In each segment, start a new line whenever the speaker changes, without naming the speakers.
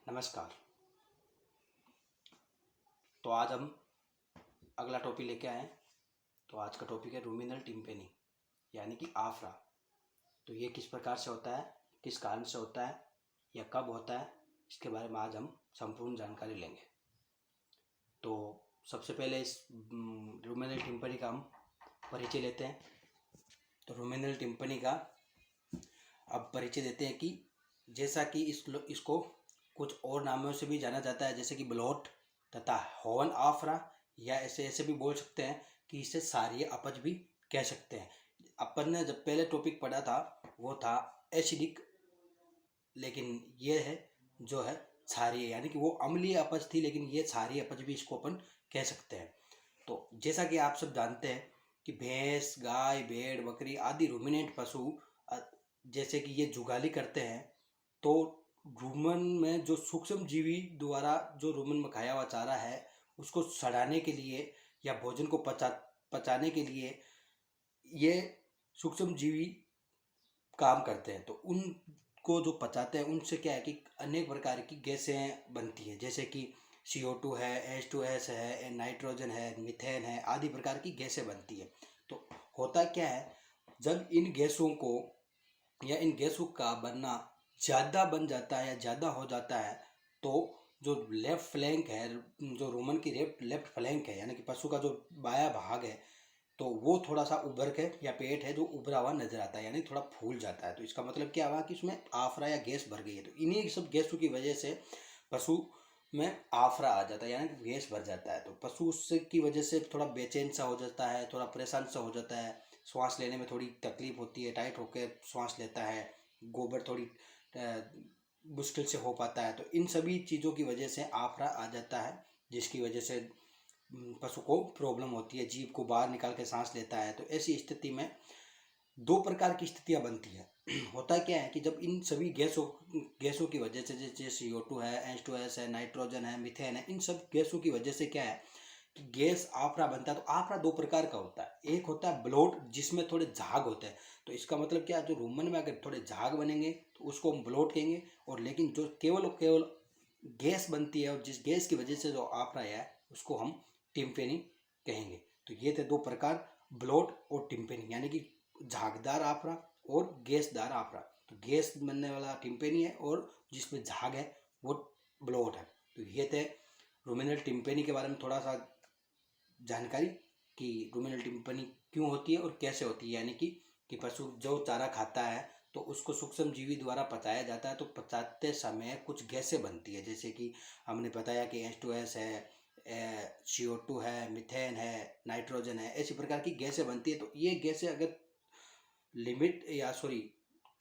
नमस्कार। तो आज हम अगला टॉपिक लेके आए हैं। तो आज का टॉपिक है रूमिनल टिम्पेनी यानी कि आफरा। तो ये किस प्रकार से होता है, किस कारण से होता है या कब होता है, इसके बारे में आज हम संपूर्ण जानकारी लेंगे। तो सबसे पहले इस रूमिनल टिम्पेनी का हम परिचय लेते हैं। तो रूमिनल टिम्पेनी का अब परिचय देते हैं कि जैसा कि इसको कुछ और नामों से भी जाना जाता है, जैसे कि ब्लोट तथा हॉर्न आफरा, या ऐसे ऐसे भी बोल सकते हैं कि इसे सारिय अपच भी कह सकते हैं। अपन ने जब पहले टॉपिक पढ़ा था वो था एसिडिक, लेकिन ये है जो है क्षारीय, यानी कि वो अम्लीय अपच थी, लेकिन ये क्षारीय अपच भी इसको अपन कह सकते हैं। तो जैसा कि आप सब जानते हैं कि भैंस, गाय, भेड़, बकरी आदि रूमिनेंट पशु जैसे कि ये जुगाली करते हैं, तो रूमन में जो सूक्ष्म जीवी द्वारा जो रूमन में खाया हुआ चारा है उसको सड़ाने के लिए या भोजन को पचाने के लिए ये सूक्ष्म जीवी काम करते हैं। तो उनको जो पचाते हैं उनसे क्या है कि अनेक प्रकार की गैसें बनती हैं, जैसे कि CO2 है, H2S है, नाइट्रोजन है, मीथेन है, आदि प्रकार की गैसें बनती है। तो होता क्या है, जब इन गैसों को या इन गैसों का बनना ज़्यादा बन जाता है या ज़्यादा हो जाता है, तो जो लेफ्ट फ्लैंक है, जो रोमन की लेफ्ट फ्लैंक है यानी कि पशु का जो बायां भाग है, तो वो थोड़ा सा उभर के या पेट है जो उभरा हुआ नजर आता है, यानी थोड़ा फूल जाता है। तो इसका मतलब क्या हुआ कि उसमें आफरा या गैस भर गई है। तो इन्हीं सब गैसों की वजह से पशु में आफरा आ जाता है, यानी कि गैस भर जाता है। तो पशु उससे की वजह से थोड़ा बेचैन सा हो जाता है, थोड़ा परेशान सा हो जाता है, श्वास लेने में थोड़ी तकलीफ होती है, टाइट होकर श्वास लेता है, गोबर थोड़ी मुश्किल से हो पाता है। तो इन सभी चीज़ों की वजह से आफरा आ जाता है, जिसकी वजह से पशु को प्रॉब्लम होती है, जीभ को बाहर निकाल के सांस लेता है। तो ऐसी स्थिति में दो प्रकार की स्थितियां बनती है। होता क्या है कि जब इन सभी गैसों की वजह से, जैसे CO2 है, H2S है, नाइट्रोजन है, मीथेन है, इन सब गैसों की वजह से क्या है कि गैस आफरा बनता है। तो आफरा दो प्रकार का होता है, एक होता है ब्लोट जिसमें थोड़े झाग होते हैं। तो इसका मतलब क्या है, जो रूमन में अगर थोड़े झाग बनेंगे तो उसको हम ब्लोट कहेंगे, और लेकिन जो केवल गैस बनती है और जिस गैस की वजह से जो आफरा है उसको हम टिम्पेनी कहेंगे। तो ये थे दो प्रकार, ब्लोट और टिम्पेनी, यानी कि झागदार आफरा और गैसदार आफरा। तो गैस बनने वाला टिम्पेनी है और जिसमें झाग है वो ब्लोट है। तो ये थे रूमिनल टिम्पेनी के बारे में थोड़ा सा जानकारी कि रूमिनल टिम्पेनी क्यों होती है और कैसे होती है, यानी कि पशु जो चारा खाता है तो उसको सूक्ष्म जीवी द्वारा पचाया जाता है। तो पचाते समय कुछ गैसें बनती है, जैसे कि हमने बताया कि H2S है, CO2 है, मीथेन है, नाइट्रोजन है, ऐसी प्रकार की गैसें बनती है। तो ये गैसें अगर लिमिट या सॉरी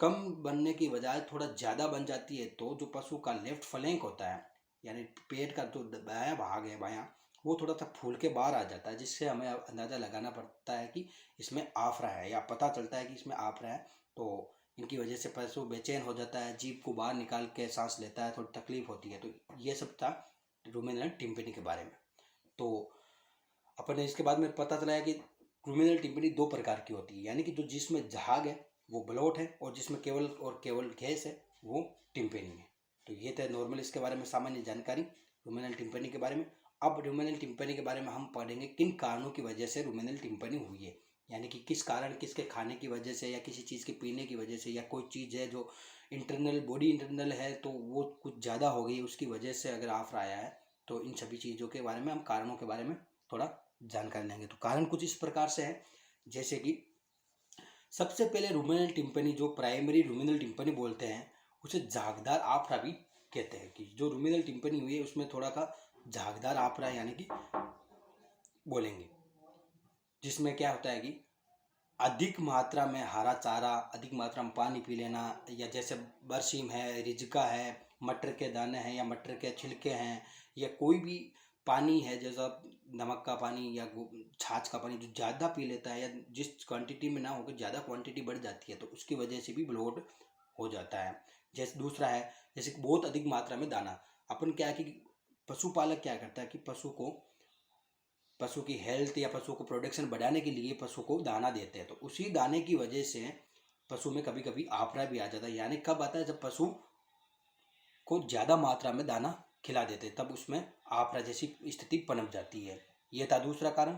कम बनने की बजाय थोड़ा ज़्यादा बन जाती है, तो जो पशु का लेफ्ट फ्लैंक होता है यानी पेट का जो बायां भाग है, बायां, वो थोड़ा सा फूल के बाहर आ जाता है, जिससे हमें अंदाज़ा लगाना पड़ता है कि इसमें आफरा है, या पता चलता है कि इसमें आफरा है। तो इनकी वजह से पशु बेचैन हो जाता है, जीभ को बाहर निकाल के सांस लेता है, थोड़ी तकलीफ होती है। तो ये सब था रूमेनल टिम्पेनी के बारे में। तो अपन ने इसके बाद में पता चला है कि रूमिनल टिम्पेनी दो प्रकार की होती है, यानी कि जो जिसमें झाग है वो ब्लोट है, और जिसमें केवल गैस है वो टिम्पेनी है। तो ये थे नॉर्मल इसके बारे में सामान्य जानकारी रूमिनल टिम्पेनी के बारे में। अब रूमिनल टिम्पेनी के बारे में हम पढ़ेंगे किन कारणों की वजह से रूमिनल टिम्पेनी हुई है, यानी कि किस कारण, किसके खाने की वजह से या किसी चीज़ के पीने की वजह से, या कोई चीज़ है जो बॉडी इंटरनल है तो वो कुछ ज़्यादा हो गई उसकी वजह से अगर आफरा आया है। तो इन सभी चीज़ों के बारे में हम कारणों के बारे में थोड़ा जानकारी लेंगे। तो कारण कुछ इस प्रकार से है, जैसे कि सबसे पहले रूमिनल टिम्पेनी, जो प्राइमरी रूमिनल टिम्पेनी बोलते हैं, उसे झागदार आफरा भी कहते हैं। कि जो रूमिनल टिम्पेनी हुई है उसमें थोड़ा का झागदार आफरा यानी कि बोलेंगे, जिसमें क्या होता है कि अधिक मात्रा में हरा चारा, अधिक मात्रा में पानी पी लेना, या जैसे बरसीम है, रिजका है, मटर के दाने हैं या मटर के छिलके हैं, या कोई भी पानी है जैसा नमक का पानी या छाछ का पानी, जो ज़्यादा पी लेता है या जिस क्वांटिटी में ना होकर ज़्यादा क्वांटिटी बढ़ जाती है, तो उसकी वजह से भी ब्लोट हो जाता है। जैसे दूसरा है, जैसे कि बहुत अधिक मात्रा में दाना। अपन क्या है कि पशुपालक क्या करता है कि पशु की हेल्थ या पशु को प्रोडक्शन बढ़ाने के लिए पशु को दाना देते हैं। तो उसी दाने की वजह से पशु में कभी कभी आफरा भी आ जाता है। यानी कब आता है, जब पशु को ज़्यादा मात्रा में दाना खिला देते हैं, तब उसमें आफरा जैसी स्थिति पनप जाती है। ये था दूसरा कारण।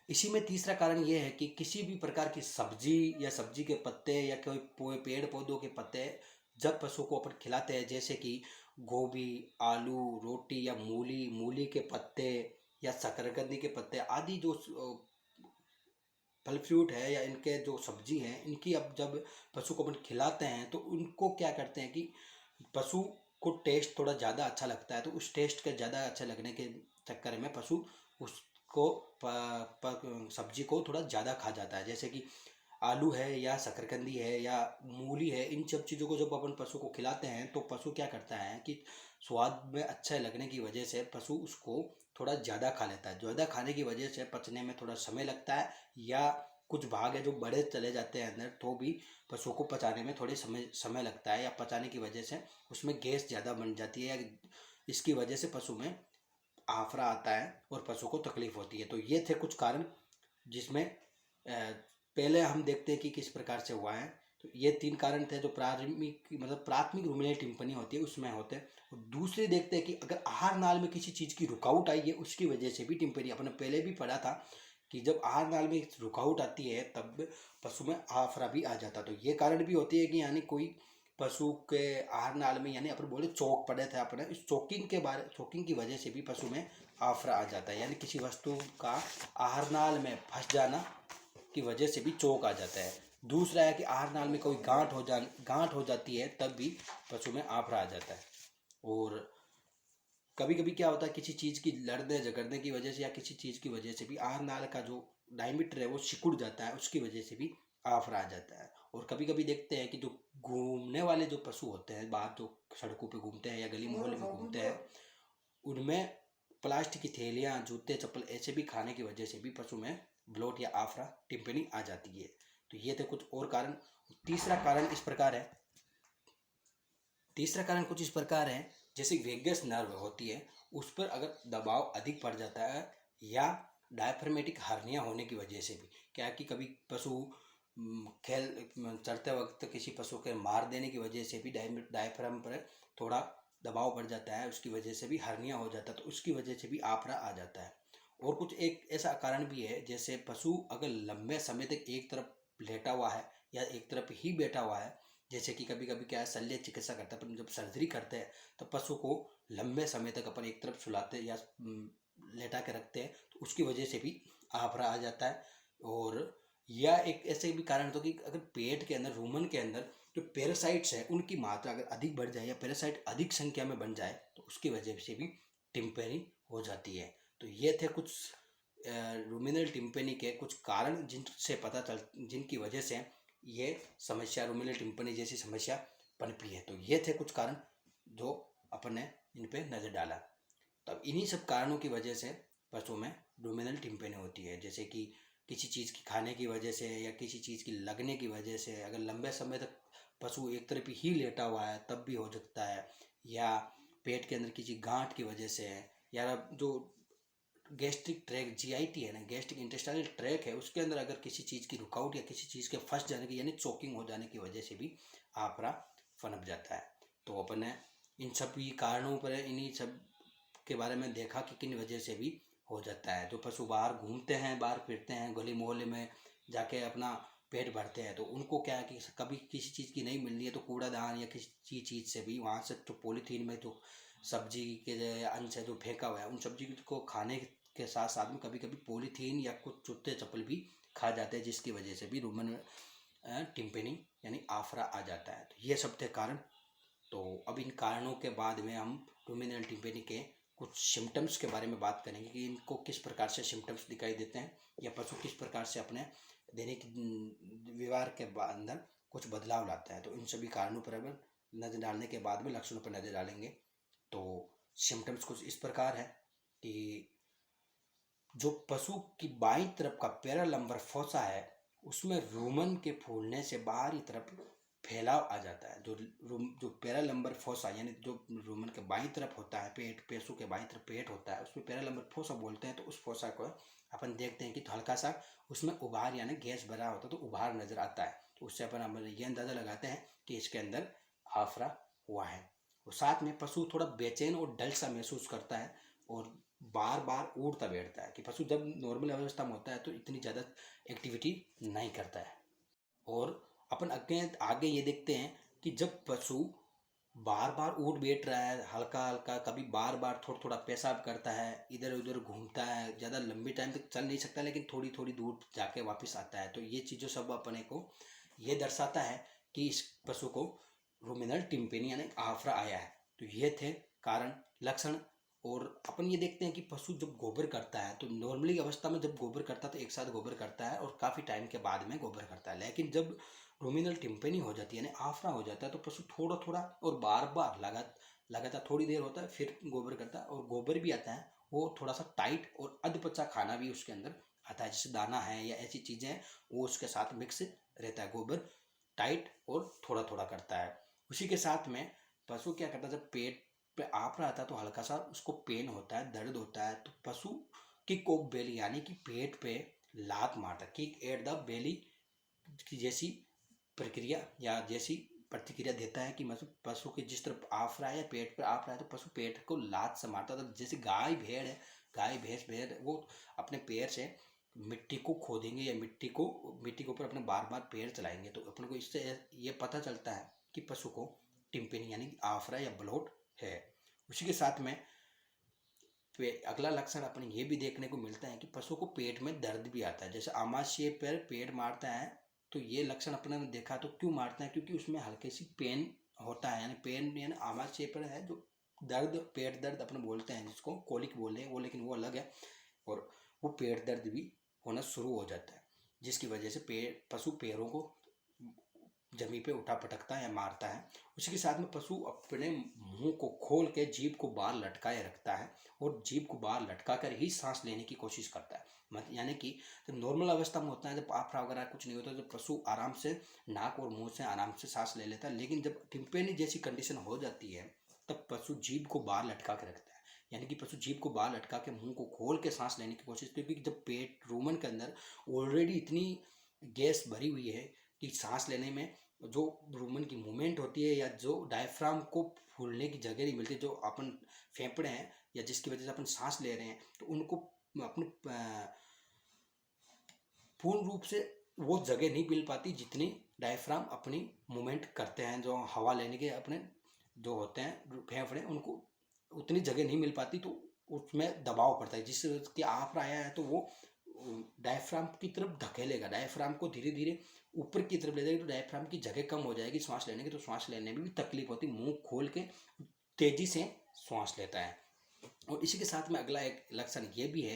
इसी में तीसरा कारण ये है कि किसी भी प्रकार की सब्जी या सब्जी के पत्ते या कोई पेड़ पौधों के पत्ते जब पशु को अपन खिलाते हैं, जैसे कि गोभी, आलू, रोटी या मूली, मूली के पत्ते या शकरकंदी के पत्ते आदि जो फल फ्रूट है या इनके जो सब्जी हैं, इनकी अब जब पशु को अपन खिलाते हैं तो उनको क्या करते हैं कि पशु को टेस्ट थोड़ा ज़्यादा अच्छा लगता है, तो उस टेस्ट के ज़्यादा अच्छा लगने के चक्कर में पशु उसको सब्जी को थोड़ा ज़्यादा खा जाता है। जैसे कि आलू है या शकरकंदी है या मूली है, इन सब चीज़ों को जब अपन पशु को खिलाते हैं तो पशु क्या करता है कि स्वाद में अच्छा लगने की वजह से पशु उसको थोड़ा ज़्यादा खा लेता है। ज़्यादा खाने की वजह से पचने में थोड़ा समय लगता है, या कुछ भाग है जो बड़े चले जाते हैं अंदर, तो भी पशु को पचाने में थोड़े समय लगता है, या पचाने की वजह से उसमें गैस ज़्यादा बन जाती है, या इसकी वजह से पशु में आफरा आता है और पशु को तकलीफ होती है। तो ये थे कुछ कारण जिसमें पहले हम देखते हैं कि किस प्रकार से हुआ है। तो ये 3 कारण थे जो प्राथमिक रुमिनल टिम्पनी होती है उसमें होते हैं। और दूसरे देखते हैं कि अगर आहार नाल में किसी चीज़ की रुकावट आई है, उसकी वजह से भी टिम्पनी, अपने पहले भी पढ़ा था कि जब आहार नाल में रुकावट आती है तब पशु में आफरा भी आ जाता है। तो ये कारण भी होती है कि यानी कोई पशु के आहार नाल में, यानी अपन बोले चौक पड़े थे अपने, इस चौकिंग की वजह से भी पशु में आफरा आ जाता है, यानी किसी वस्तु का आहार नाल में फंस जाना की वजह से भी चौक आ जाता है। दूसरा है कि आहार नाल में कोई गांठ हो जाती है, तब भी पशु में आफरा आ जाता है। और कभी कभी क्या होता है, किसी चीज़ की लड़ने झगड़ने की वजह से या किसी चीज़ की वजह से भी आहार नाल का जो डायमीटर है वो सिकुड़ जाता है, उसकी वजह से भी आफरा आ जाता है। और कभी कभी देखते हैं कि जो घूमने वाले जो पशु होते हैं, बाहर जो सड़कों पे घूमते हैं या गली मोहल्ले में घूमते हैं, उनमें प्लास्टिक की थैलियाँ, जूते, चप्पल ऐसे भी खाने की वजह से भी पशु में ब्लोट या आफरा टिम्पनी आ जाती है। तो ये थे कुछ और कारण। तीसरा कारण इस प्रकार है तीसरा कारण कुछ इस प्रकार है, जैसे वेगस नर्व होती है, उस पर अगर दबाव अधिक पड़ जाता है, या डायफ्रामेटिक हर्निया होने की वजह से भी, क्या है कि कभी पशु खेल चढ़ते वक्त किसी पशु के मार देने की वजह से भी डायफ्राम पर थोड़ा दबाव पड़ जाता है, उसकी वजह से भी हर्निया हो जाता है, तो उसकी वजह से भी आफरा आ जाता है। और कुछ एक ऐसा कारण भी है, जैसे पशु अगर लंबे समय तक एक तरफ लेटा हुआ है या एक तरफ ही बैठा हुआ है, जैसे कि कभी कभी क्या है, शल्य चिकित्सा करता है अपन जब सर्जरी करते हैं तो पशु को लंबे समय तक अपन एक तरफ सुलाते या लेटा के रखते हैं, तो उसकी वजह से भी आफरा आ जाता है। और या एक ऐसे भी कारण तो कि अगर पेट के अंदर, रूमन के अंदर जो पैरासाइट्स है उनकी मात्रा अगर अधिक बढ़ जाए या पैरासाइट अधिक संख्या में बन जाए, तो उसकी वजह से भी टिम्पनी हो जाती है। तो ये थे कुछ रूमिनल टिम्पनी के कुछ कारण जिनकी वजह से ये समस्या, रूमिनल टिम्पनी जैसी समस्या पनपी है। तो ये थे कुछ कारण जो अपन ने इन पे नज़र डाला। तब इन्हीं सब कारणों की वजह से पशु में रूमिनल टिम्पनी होती है, जैसे कि किसी चीज़ की खाने की वजह से या किसी चीज़ की लगने की वजह से, अगर लंबे समय तक पशु एक तरफ ही लेटा हुआ है तब भी हो सकता है, या पेट के अंदर किसी गांठ की वजह से, या जो गैस्ट्रिक ट्रैक जीआईटी है ना, गैस्ट्रिक इंटेस्टाइनल ट्रैक है, उसके अंदर अगर किसी चीज़ की रुकावट या किसी चीज़ के फंस जाने की, यानी चोकिंग हो जाने की वजह से भी आफरा पनप जाता है। तो अपन ने इन सभी कारणों पर, इन्हीं सब के बारे में देखा कि किन वजह से भी हो जाता है। जो पशु बाहर घूमते हैं, बाहर फिरते हैं, गली मोहल्ले में जाके अपना पेट भरते हैं, तो उनको क्या है कि कभी किसी चीज़ की नहीं मिल रही है तो कूड़ादान या किसी चीज़ से भी, वहाँ से तो पॉलीथीन में जो सब्जी के अंश है जो फेंका हुआ है, उन सब्जी को खाने के साथ साथ में कभी कभी पॉलीथीन या कुछ जूते चप्पल भी खा जाते हैं, जिसकी वजह से भी रूमन टिम्पनी यानी आफरा आ जाता है। तो ये सब थे कारण। तो अब इन कारणों के बाद में हम रूमिनल टिम्पनी के कुछ सिम्टम्स के बारे में बात करेंगे कि इनको किस प्रकार से सिम्टम्स दिखाई देते हैं, या पशु किस प्रकार से अपने दैनिक व्यवहार के अंदर कुछ बदलाव लाता है। तो इन सभी कारणों पर नज़र डालने के बाद में लक्षणों पर नज़र डालेंगे। तो सिम्टम्स कुछ इस प्रकार है कि जो पशु की बाईं तरफ का पैरालंबर फोसा है, उसमें रूमन के फूलने से बाहरी तरफ फैलाव आ जाता है। जो पैरालंबर फोसा यानी जो रूमन के बाईं तरफ होता है, पशु के बाईं तरफ पेट होता है, उसमें पैरालंबर फोसा बोलते हैं। तो उस फोसा को अपन देखते हैं कि हल्का सा उसमें उभार यानी गैस भरा होता है, तो उभार नजर आता है। तो उससे अपन ये अंदाज़ा लगाते हैं कि इसके अंदर आफरा हुआ है। और साथ में पशु थोड़ा बेचैन और डल सा महसूस करता है और बार बार उठता बैठता है। कि पशु जब नॉर्मल अवस्था में होता है तो इतनी ज़्यादा एक्टिविटी नहीं करता है। और अपन आगे आगे ये देखते हैं कि जब पशु बार बार उठ बैठ रहा है, हल्का हल्का, कभी बार बार थोड़ा थोड़ा पेशाब करता है, इधर उधर घूमता है, ज़्यादा लंबी टाइम तक चल नहीं सकता लेकिन थोड़ी थोड़ी दूर जाके वापस आता है, तो ये चीज़ों सब अपने को ये दर्शाता है कि इस पशु को रूमिनल टिम्पेनी यानी आफरा आया है। तो ये थे कारण, लक्षण। और अपन ये देखते हैं कि पशु जब गोबर करता है तो नॉर्मली अवस्था में जब गोबर करता है तो एक साथ गोबर करता है और काफ़ी टाइम के बाद में गोबर करता है, लेकिन जब रूमिनल टिम्पेनी हो जाती है यानी आफरा हो जाता है तो पशु थोड़ा थोड़ा और बार बार लगातार थोड़ी देर होता है फिर गोबर करता है। और गोबर भी आता है वो थोड़ा सा टाइट और अधपचा खाना भी उसके अंदर आता है, जैसे दाना है या ऐसी चीज़ें हैं वो उसके साथ मिक्स रहता है। गोबर टाइट और थोड़ा थोड़ा करता है। उसी के साथ में पशु क्या करता है, जब पेट पे आप रहा था तो हल्का सा उसको पेन होता है, दर्द होता है, तो पशु किक ऑफ बेली यानी कि पेट पे लात मारता है, किक एट द बेली की जैसी प्रक्रिया या जैसी प्रतिक्रिया देता है कि मतलब पशु के जिस तरफ आफ रहा है या पेट पर आप रहा है तो पशु पेट को लात से मारता है। तो जैसे गाय भेड़ है, गाय भैंस भेड़ वो अपने पैर से मिट्टी को खोदेंगे या मिट्टी के ऊपर अपने बार बार पैर चलाएंगे, तो अपन को इससे ये पता चलता है कि पशु को टिम्पेनी यानी कि आफरा या ब्लोट है। उसी के साथ में अगला लक्षण अपन ये भी देखने को मिलता है कि पशु को पेट में दर्द भी आता है, जैसे आमाशय पर पेड़ मारता है तो ये लक्षण अपने ने देखा। तो क्यों मारता है, क्योंकि उसमें हल्की सी पेन होता है, यानी पेन यानी आमाशय पर है जो दर्द, पेट दर्द अपन बोलते हैं जिसको कोलिक बोलते हैं वो, लेकिन वो अलग है। और वो पेट दर्द भी होना शुरू हो जाता है जिसकी वजह से पशु पैरों को जमीन पे उठा पटकता है या मारता है। उसी के साथ में पशु अपने मुंह को खोल के जीभ को बाहर लटकाए रखता है और जीभ को बाहर लटका कर ही सांस लेने की कोशिश करता है। यानी कि जब नॉर्मल अवस्था में होता है, जब आफरा वगैरह कुछ नहीं होता, जब पशु आराम से नाक और मुंह से आराम से सांस ले लेता है, लेकिन जब टिम्पेनी जैसी कंडीशन हो जाती है तब पशु जीभ को बाहर लटका के रखता है। यानी कि पशु जीभ को बाहर लटका के मुंह को खोल के सांस लेने की कोशिश, क्योंकि जब पेट रूमन के अंदर ऑलरेडी इतनी गैस भरी हुई है कि सांस लेने में जो रूमन की मूवमेंट होती है या जो डायफ्राम को फूलने की जगह नहीं मिलती, जो अपन फेफड़े हैं या जिसकी वजह से अपन सांस ले रहे हैं, तो उनको अपने पूर्ण रूप से वो जगह नहीं मिल पाती जितनी डायफ्राम अपनी मूवमेंट करते हैं। जो हवा लेने के अपने जो होते हैं फेफड़े, उनको उतनी जगह नहीं मिल पाती, तो उसमें दबाव पड़ता है जिससे आप आया है तो वो डायफ्राम की तरफ धकेलेगा, डायफ्राम को धीरे धीरे ऊपर की तरफ ले जाएगी, तो डायफ्राम की जगह कम हो जाएगी सांस लेने की, तो सांस लेने में भी तकलीफ होती, मुंह खोल के तेजी से सांस लेता है। और इसी के साथ में अगला एक लक्षण ये भी है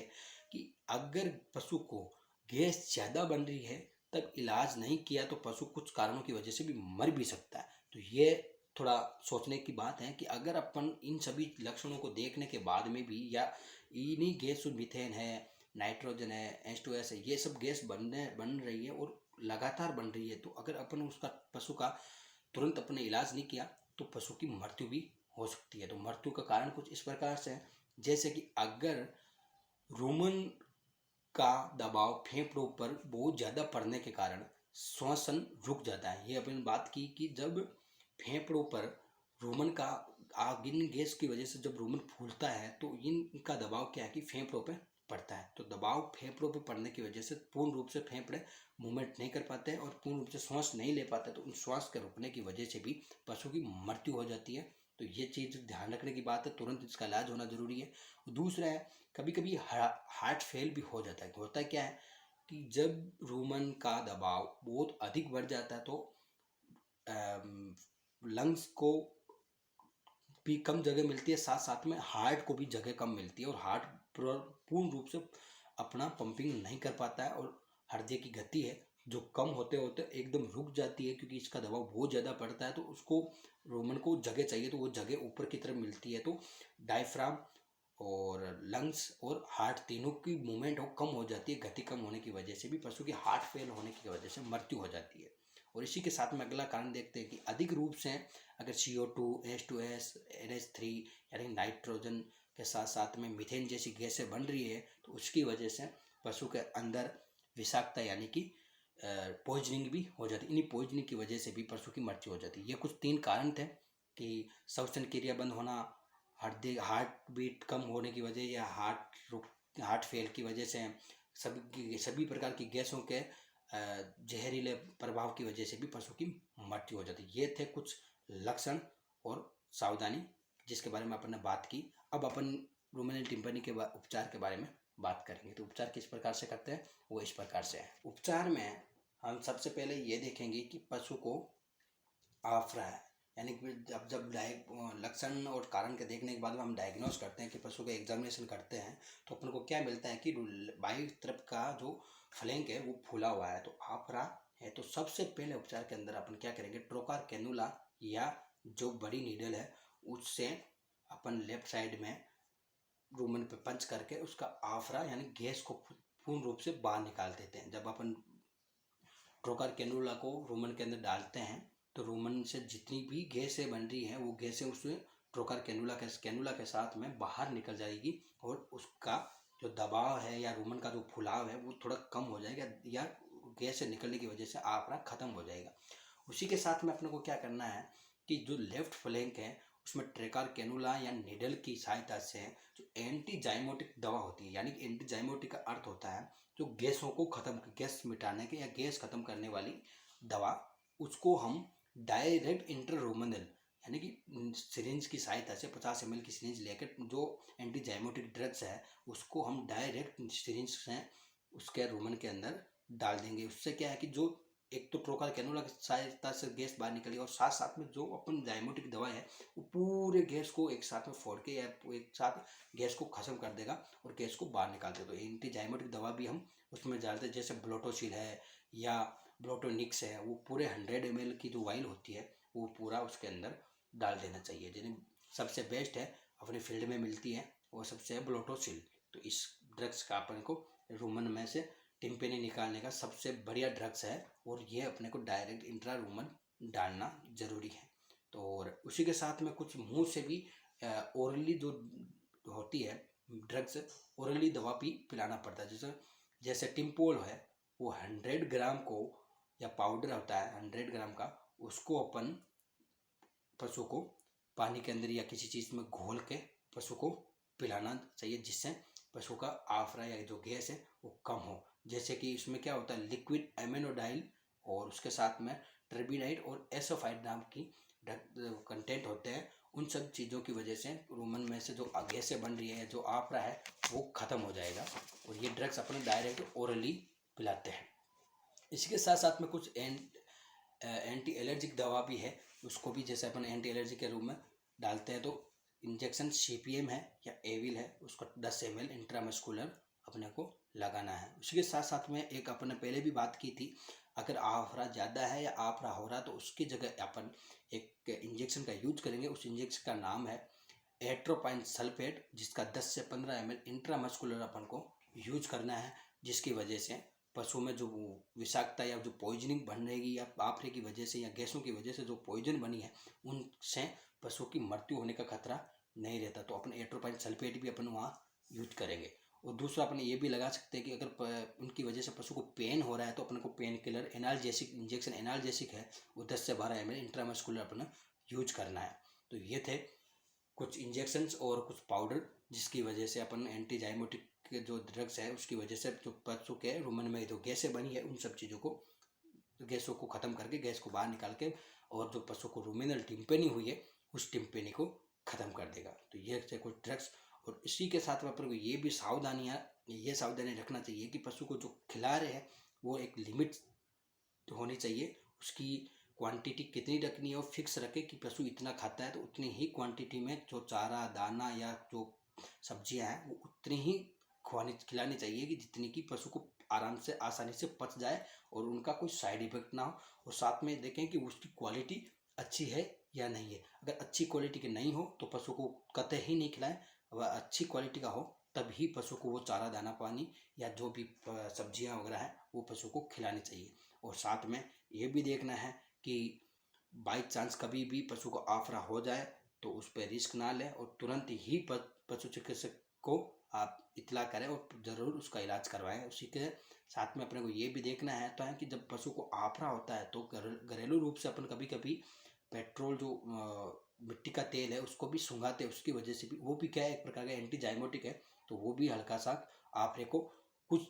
कि अगर पशु को गैस ज़्यादा बन रही है तब इलाज नहीं किया तो पशु कुछ कारणों की वजह से भी मर भी सकता है। तो ये थोड़ा सोचने की बात है कि अगर अपन इन सभी लक्षणों को देखने के बाद में भी या इन्हीं गैस, मीथेन है, नाइट्रोजन है, H2S है, ये सब गैस बन रही है और लगातार बन रही है, तो अगर अपन उसका पशु का तुरंत अपने इलाज नहीं किया तो पशु की मृत्यु भी हो सकती है। तो मृत्यु का कारण कुछ इस प्रकार से है, जैसे कि अगर रूमन का दबाव फेफड़ों पर बहुत ज़्यादा पड़ने के कारण श्वसन रुक जाता है। ये अपन बात की कि जब फेफड़ों पर रूमन का इन गैस की वजह से जब रूमन फूलता है तो इनका दबाव क्या है कि फेफड़ों पे पड़ता है, तो दबाव फेफड़ों पे पड़ने की वजह से पूर्ण रूप से फेफड़े मूवमेंट नहीं कर पाते हैं और पूर्ण रूप से श्वास नहीं ले पाते, तो उन श्वास के रुकने की वजह से भी पशु की मृत्यु हो जाती है। तो ये चीज़ ध्यान रखने की बात है, तुरंत इसका इलाज होना जरूरी है। दूसरा है, कभी कभी हार्ट फेल भी हो जाता है। होता है क्या है कि जब रूमन का दबाव बहुत अधिक बढ़ जाता है तो लंग्स को भी कम जगह मिलती है, साथ साथ में हार्ट को भी जगह कम मिलती है और हार्ट पूर्ण रूप से अपना पंपिंग नहीं कर पाता है और हृदय की गति है जो कम होते होते एकदम रुक जाती है, क्योंकि इसका दबाव बहुत ज़्यादा पड़ता है। तो उसको रोमन को जगह चाहिए तो वो जगह ऊपर की तरफ मिलती है, तो डायफ्राम और लंग्स और हार्ट तीनों की मूवमेंट कम हो जाती है। गति कम होने की वजह से भी पशु की हार्ट फेल होने की वजह से मृत्यु हो जाती है। और इसी के साथ में अगला कारण देखते हैं कि अधिक रूप से अगर CO2, H2S, NH3 यानी नाइट्रोजन के साथ साथ में मीथेन जैसी गैसें बन रही है तो उसकी वजह से पशु के अंदर विषाक्तता यानी कि पॉइजनिंग भी हो जाती है। इन्हीं पॉइजनिंग की वजह से भी पशु की मृत्यु हो जाती है। ये कुछ 3 कारण थे कि श्वसन क्रिया बंद होना, हार्ट बीट कम होने की वजह या हार्ट फेल की वजह से, सभी प्रकार की गैसों के जहरीले प्रभाव की वजह से भी पशु की मृत्यु हो जाती है। ये थे कुछ लक्षण और सावधानी जिसके बारे में अपन ने बात की। अब अपन रूमेनियल टिम्पनी के उपचार के बारे में बात करेंगे। तो उपचार किस प्रकार से करते हैं, वो इस प्रकार से है। उपचार में हम सबसे पहले ये देखेंगे कि पशु को आफरा है, यानी कि जब लक्षण और कारण के देखने के बाद हम डायग्नोस करते हैं कि पशु का एग्जामिनेशन करते हैं, तो अपन को क्या मिलता है कि बाई तरफ का जो फ्लैंक है वो फूला हुआ है, तो आफरा है। तो सबसे पहले उपचार के अंदर अपन क्या करेंगे, ट्रोकार कैनुला या जो बड़ी नीडल है उससे अपन लेफ्ट साइड में रूमन पे पंच करके उसका आफरा यानी गैस को पूर्ण रूप से बाहर निकाल देते हैं। जब अपन ट्रोकार कैनुला को रूमन के अंदर डालते हैं तो रूमन से जितनी भी गैसें बन रही हैं वो गैसें उस ट्रोकार कैनुला के साथ में बाहर निकल जाएगी और उसका जो दबाव है या रूमन का जो फुलाव है वो थोड़ा कम हो जाएगा या गैस से निकलने की वजह से आफरा खत्म हो जाएगा। उसी के साथ में अपने को क्या करना है कि जो लेफ्ट फ्लैंक है उसमें ट्रेकार कैनुला या निडल की सहायता से जो एंटीजाइमोटिक दवा होती है, यानी कि एंटीजाइमोटिक का अर्थ होता है जो गैसों को गैस मिटाने के या गैस खत्म करने वाली दवा, उसको हम डायरेक्ट इंट्रारूमेनल यानी कि सिरिंज की सहायता से 50 ml की सिरिंज लेकर जो एंटीजाइमोटिक ड्रग्स है उसको हम डायरेक्ट सिरिंज से उसके रूमन के अंदर डाल देंगे। उससे क्या है कि जो एक तो ट्रोकार कैनुला की सहायता से गैस बाहर निकलेगी और साथ साथ में जो अपन जाइमोटिक दवा है वो पूरे गैस को एक साथ में फोड़ के या एक साथ गैस को खत्म कर देगा और गैस को बाहर निकाल देगा। तो एंटी जाइमोटिक दवा भी हम उसमें डालते हैं, जैसे ब्लोटोसिल है या ब्लोटोनिक्स है, वो पूरे 100 ml की जो वाइल होती है वो पूरा उसके अंदर डाल देना चाहिए। जिन्हें सबसे बेस्ट है अपने फील्ड में मिलती है वो सबसे है ब्लोटोसिल। तो इस ड्रग्स का अपन को रूमन में से टिम्पेनी निकालने का सबसे बढ़िया ड्रग्स है और ये अपने को डायरेक्ट इंट्रा रूमन डालना जरूरी है। तो और उसी के साथ में कुछ मुंह से भी ओरली जो होती है ड्रग्स, ओरली दवा भी पिलाना पड़ता है। जैसे टिम्पोल है वो 100 ग्राम को या पाउडर होता है 100 ग्राम का, उसको अपन पशु को पानी के अंदर या किसी चीज़ में घोल के पशु को पिलाना चाहिए, जिससे पशु का आफरा या जो गैस है वो कम हो। जैसे कि इसमें क्या होता है, लिक्विड एमिनोडाइल और उसके साथ में टर्बिनाइड और एसोफाइड नाम की कंटेंट होते हैं। उन सब चीज़ों की वजह से रूमन में से जो गैसें बन रही है, जो आफरा है वो ख़त्म हो जाएगा और ये ड्रग्स अपने डायरेक्ट ओरली पिलाते हैं। इसके साथ साथ में कुछ एंटी एलर्जिक दवा भी है, उसको भी जैसे अपन एंटी एलर्जी के रूप में डालते हैं। तो इंजेक्शन CPM है या एविल है, उसको 10 ml इंट्रामस्कुलर अपने को लगाना है। उसके साथ साथ में एक अपने पहले भी बात की थी, अगर आफरा ज़्यादा है या आफरा हो रहा तो उसकी जगह अपन एक इंजेक्शन का यूज करेंगे। उस इंजेक्शन का नाम है एट्रोपाइन सल्फेट, जिसका 10 से 15 ml इंट्रामस्कुलर अपन को यूज करना है, जिसकी वजह से पशु में जो विषाक्तता या जो पॉइजनिंग बन रहेगी या आफरे की वजह से या गैसों की वजह से जो पॉइजन बनी है उनसे पशु की मृत्यु होने का खतरा नहीं रहता। तो अपन एट्रोपाइन सल्फेट भी अपन वहाँ यूज करेंगे। और दूसरा अपन ये भी लगा सकते हैं कि अगर उनकी वजह से पशु को पेन हो रहा है तो अपन को pain killer analgesic injection analgesic है वो 10 से 12 ml इंट्रामस्कुलर अपन यूज करना है। तो ये थे कुछ इंजेक्शंस और कुछ पाउडर जिसकी वजह से अपन एंटीजाइमोटिक के जो ड्रग्स है उसकी वजह से जो पशु के रूमन में जो गैसें बनी है उन सब चीज़ों को गैसों को ख़त्म करके गैस को बाहर निकाल के और जो पशु को रूमिनल टिम्पेनी हुई है उस टिम्पेनी को ख़त्म कर देगा। तो ये थे कुछ ड्रग्स। और इसी के साथ में अपन को ये भी सावधानी रखना चाहिए कि पशु को जो खिला रहे हैं वो एक लिमिट होनी चाहिए, उसकी क्वांटिटी कितनी रखनी है और फिक्स रखे कि पशु इतना खाता है तो उतनी ही क्वांटिटी में जो चारा दाना या जो सब्जियां हैं वो उतनी ही खिलानी चाहिए कि जितनी कि पशु को आराम से आसानी से पच जाए और उनका कोई साइड इफेक्ट ना हो। और साथ में देखें कि उसकी क्वालिटी अच्छी है या नहीं है। अगर अच्छी क्वालिटी की नहीं हो तो पशु को कतई ही नहीं खिलाएं, वह अच्छी क्वालिटी का हो तभी पशु को वो चारा दाना पानी या जो भी सब्जियां वगैरह हैं वो पशु को खिलानी चाहिए। और साथ में ये भी देखना है कि बाई चांस कभी भी पशु को आफरा हो जाए तो उस पर रिस्क ना लें और तुरंत ही पशु चिकित्सक को आप इत्तला करें और ज़रूर उसका इलाज करवाएं। उसी के साथ में अपने को ये भी देखना है तो है कि जब पशु को आफरा होता है तो घरेलू रूप से अपन कभी कभी पेट्रोल जो मिट्टी का तेल है उसको भी सूंघाते हैं, उसकी वजह से भी वो भी क्या है, एक प्रकार का एंटीजाइमोटिक है। तो वो भी हल्का सा आफरे को कुछ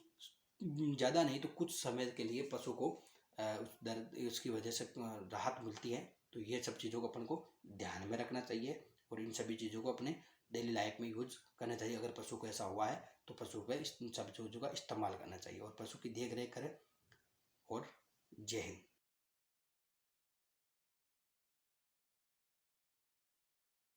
ज़्यादा नहीं तो कुछ समय के लिए पशु को उस दर्द उसकी वजह से राहत मिलती है। तो ये सब चीज़ों को अपन को ध्यान में रखना चाहिए और इन सभी चीज़ों को अपने डेली लाइफ में यूज करना चाहिए। अगर पशु को ऐसा हुआ है तो पशु पे इन सब चीज़ों का इस्तेमाल करना चाहिए और पशु की देख रेख करें। और जय हिंद।